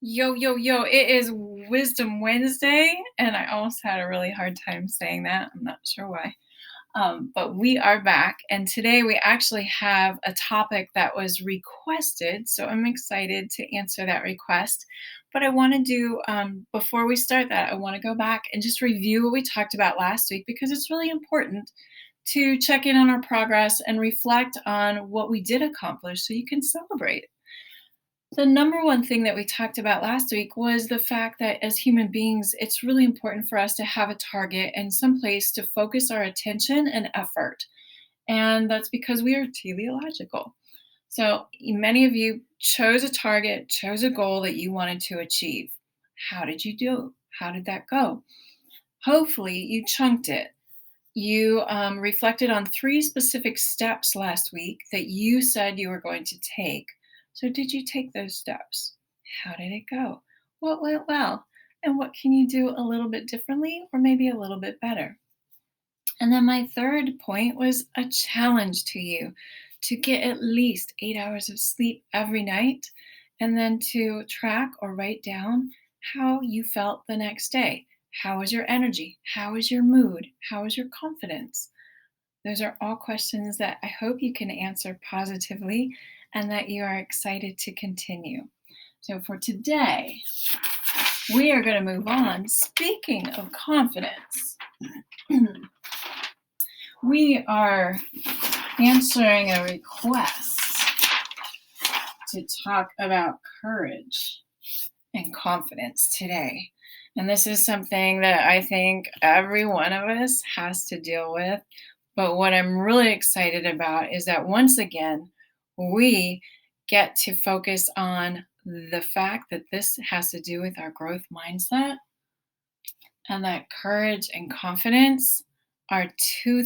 Yo, yo, yo, it is Wisdom Wednesday, and I almost had a really hard time saying that. I'm not sure why. But we are back, and today we actually have a topic that was requested, so I'm excited to answer that request. But I want to do, before we start that, I want to go back and just review what we talked about last week because it's really important to check in on our progress and reflect on what we did accomplish so you can celebrate. The number one thing that we talked about last week was the fact that as human beings, it's really important for us to have a target and some place to focus our attention and effort. And that's because we are teleological. So many of you chose a target, chose a goal that you wanted to achieve. How did you do? How did that go? Hopefully, you chunked it. You reflected on three specific steps last week that you said you were going to take. So, did you take those steps? How did it go? What went well? And what can you do a little bit differently or maybe a little bit better? And then, my third point was a challenge to you to get at least 8 hours of sleep every night and then to track or write down how you felt the next day. How was your energy? How was your mood? How was your confidence? Those are all questions that I hope you can answer positively and that you are excited to continue. So, for today, we are going to move on. Speaking of confidence, we are answering a request to talk about courage and confidence today. And this is something that I think every one of us has to deal with. But what I'm really excited about is that once again, we get to focus on the fact that this has to do with our growth mindset and that courage and confidence are two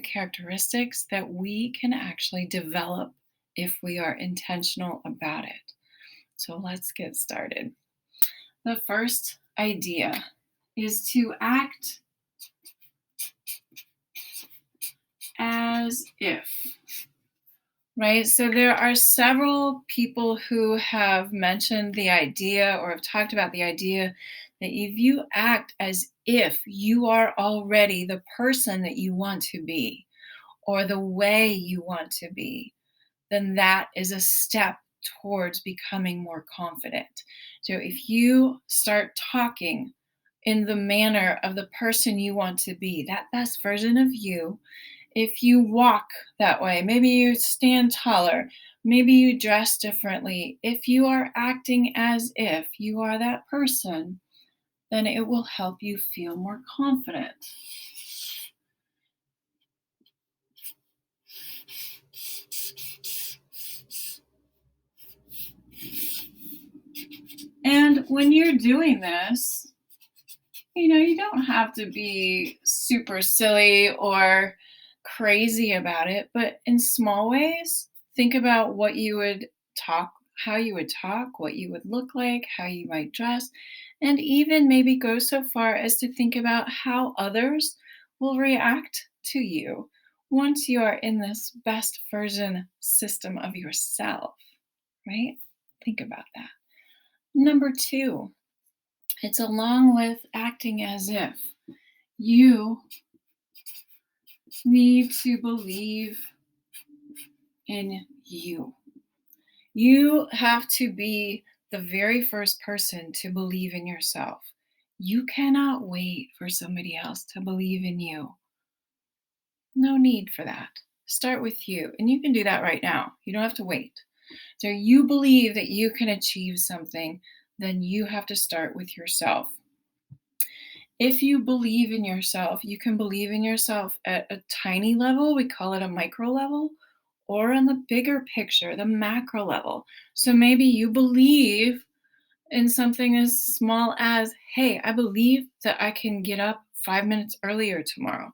characteristics that we can actually develop if we are intentional about it. So let's get started. The first idea is to act as if, right? So there are several people who have mentioned the idea or have talked about the idea that if you act as if you are already the person that you want to be or the way you want to be, then that is a step towards becoming more confident. So if you start talking in the manner of the person you want to be, that best version of you, if you walk that way, maybe you stand taller, maybe you dress differently, if you are acting as if you are that person, then it will help you feel more confident. And when you're doing this, you don't have to be super silly or crazy about it, but in small ways, think about what you would talk, how you would talk, what you would look like, how you might dress, and even maybe go so far as to think about how others will react to you once you are in this best version system of yourself, right? Think about that. Number two, it's along with acting as if you need to believe in you. You have to be the very first person to believe in yourself. You cannot wait for somebody else to believe in you. No need for that. Start with you. And you can do that right now. You don't have to wait. So you believe that you can achieve something, then you have to start with yourself. If you believe in yourself, you can believe in yourself at a tiny level, we call it a micro level, or in the bigger picture, the macro level. So maybe you believe in something as small as, hey, I believe that I can get up 5 minutes earlier tomorrow.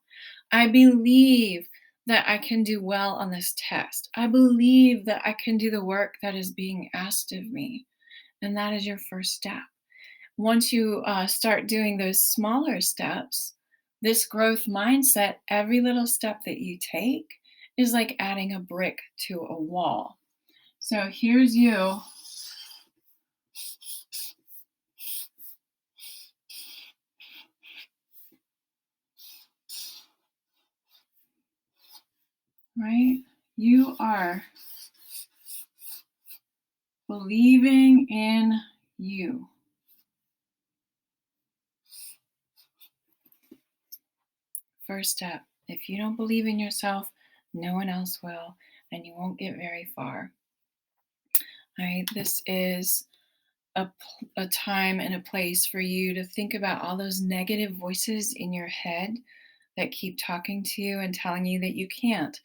I believe that I can do well on this test. I believe that I can do the work that is being asked of me. And that is your first step. Once you start doing those smaller steps, this growth mindset, every little step that you take is like adding a brick to a wall. So here's you right? You are believing in you. First step. If you don't believe in yourself, no one else will, and you won't get very far. All right, this is a time and a place for you to think about all those negative voices in your head that keep talking to you and telling you that you can't.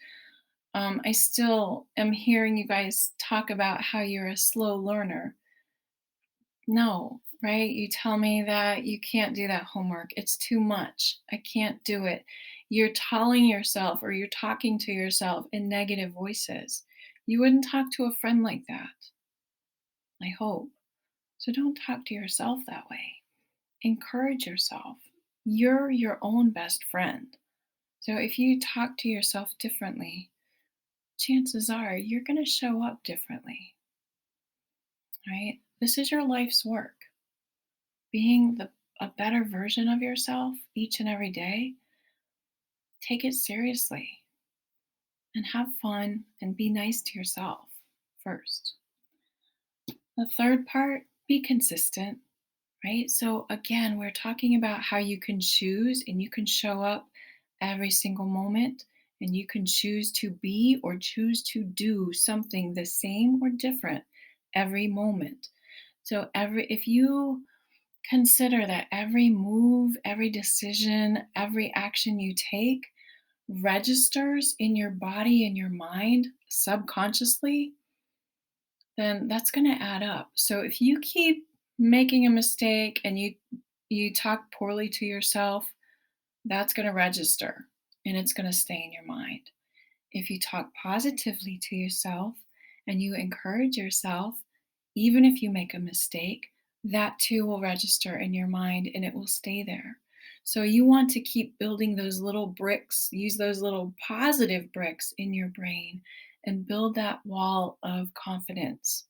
I still am hearing you guys talk about how you're a slow learner. No, right? You tell me that you can't do that homework. It's too much. I can't do it. You're telling yourself or you're talking to yourself in negative voices. You wouldn't talk to a friend like that, I hope. So don't talk to yourself that way. Encourage yourself. You're your own best friend. So if you talk to yourself differently, chances are you're going to show up differently, right? This is your life's work. Being a better version of yourself each and every day, take it seriously and have fun and be nice to yourself first. The third part, be consistent, right? So, again, we're talking about how you can choose and you can show up every single moment and you can choose to be or choose to do something the same or different every moment. So, if you consider that every move, every decision, every action you take registers in your body and your mind subconsciously, then that's going to add up. So if you keep making a mistake and you talk poorly to yourself, that's going to register and it's going to stay in your mind. If you talk positively to yourself and you encourage yourself, even if you make a mistake, that too will register in your mind and it will stay there. So you want to keep building those little bricks, use those little positive bricks in your brain and build that wall of confidence.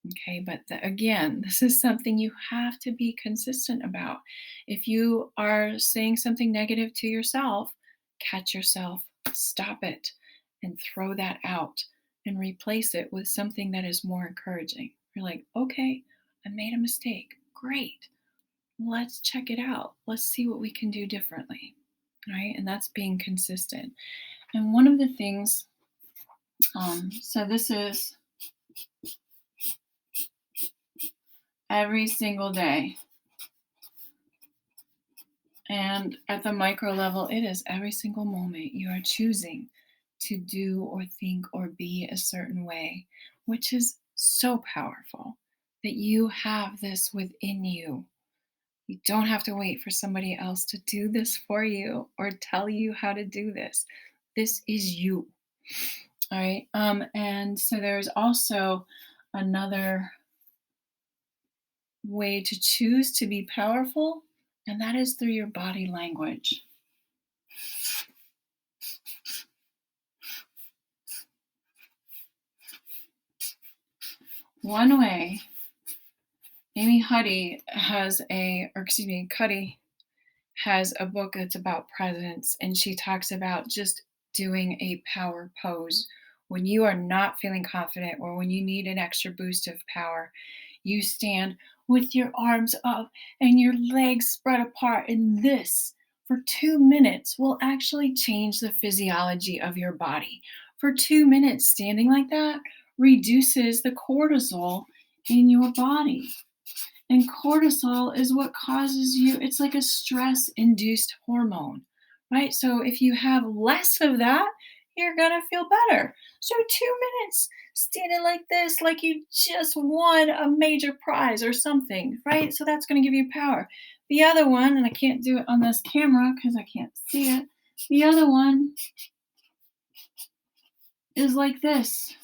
Okay, but again, this is something you have to be consistent about. If you are saying something negative to yourself, catch yourself, stop it, and throw that out and replace it with something that is more encouraging. You're like, okay, I made a mistake. Great. Let's check it out. Let's see what we can do differently. Right? And that's being consistent. And one of the things, so this is every single day. And at the micro level, it is every single moment you are choosing to do or think or be a certain way, which is so powerful that you have this within you. You don't have to wait for somebody else to do this for you or tell you how to do this. This is you. All right. And so there's also another way to choose to be powerful, and that is through your body language. One way, Amy Cuddy has a book that's about presence, and she talks about just doing a power pose. When you are not feeling confident or when you need an extra boost of power, you stand with your arms up and your legs spread apart, and this for 2 minutes will actually change the physiology of your body. For 2 minutes, standing like that reduces the cortisol in your body. And cortisol is what causes you, it's like a stress induced hormone, right? So if you have less of that, you're gonna feel better. So 2 minutes standing like this, like you just won a major prize or something, right? So that's gonna give you power. The other one, and I can't do it on this camera because I can't see it. The other one is like this,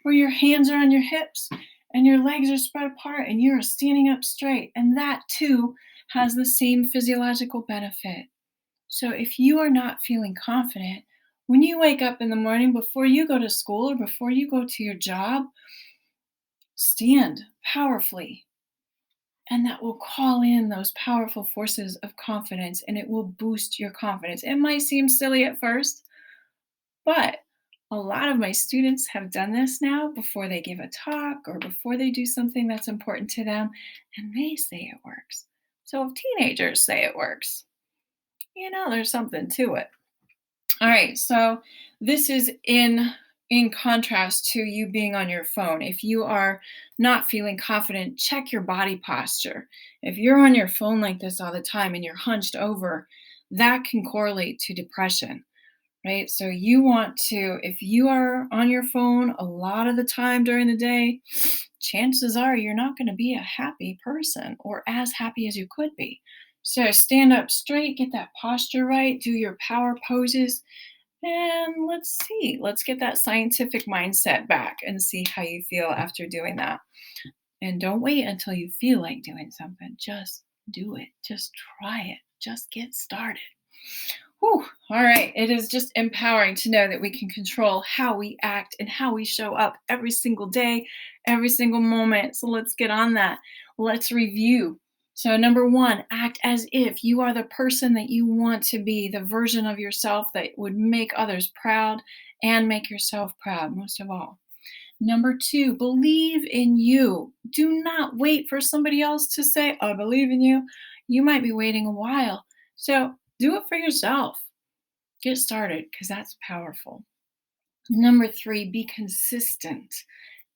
where your hands are on your hips and your legs are spread apart and you're standing up straight. And that too has the same physiological benefit. So if you are not feeling confident, when you wake up in the morning before you go to school or before you go to your job, stand powerfully. And that will call in those powerful forces of confidence and it will boost your confidence. It might seem silly at first, But a lot of my students have done this now before they give a talk or before they do something that's important to them, and they say it works. So if teenagers say it works, there's something to it. All right, so this is in contrast to you being on your phone. If you are not feeling confident, check your body posture. If you're on your phone like this all the time and you're hunched over, that can correlate to depression, right? So you want to, if you are on your phone a lot of the time during the day, chances are you're not going to be a happy person or as happy as you could be. So stand up straight, get that posture right, do your power poses, and let's see. Let's get that scientific mindset back and see how you feel after doing that. And don't wait until you feel like doing something. Just do it. Just try it. Just get started. Whew. All right. It is just empowering to know that we can control how we act and how we show up every single day, every single moment. So let's get on that. Let's review. So, number one, act as if you are the person that you want to be, the version of yourself that would make others proud and make yourself proud, most of all. Number two, believe in you. Do not wait for somebody else to say, I believe in you. You might be waiting a while. So, do it for yourself. Get started because that's powerful. Number three, be consistent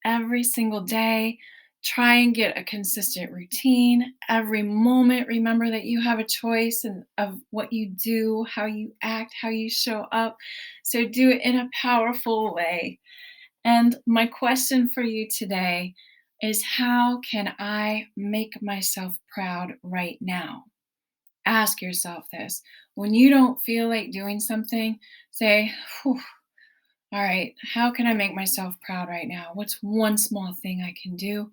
every single day. Try and get a consistent routine every moment. Remember that you have a choice of what you do, how you act, how you show up. So do it in a powerful way. And my question for you today is, how can I make myself proud right now? Ask yourself this. When you don't feel like doing something, say, "Whew, all right, how can I make myself proud right now? What's one small thing I can do?"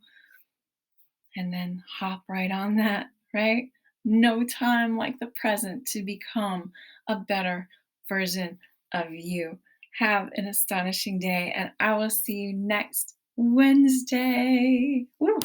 And then hop right on that, right? No time like the present to become a better version of you. Have an astonishing day, and I will see you next Wednesday. Woo!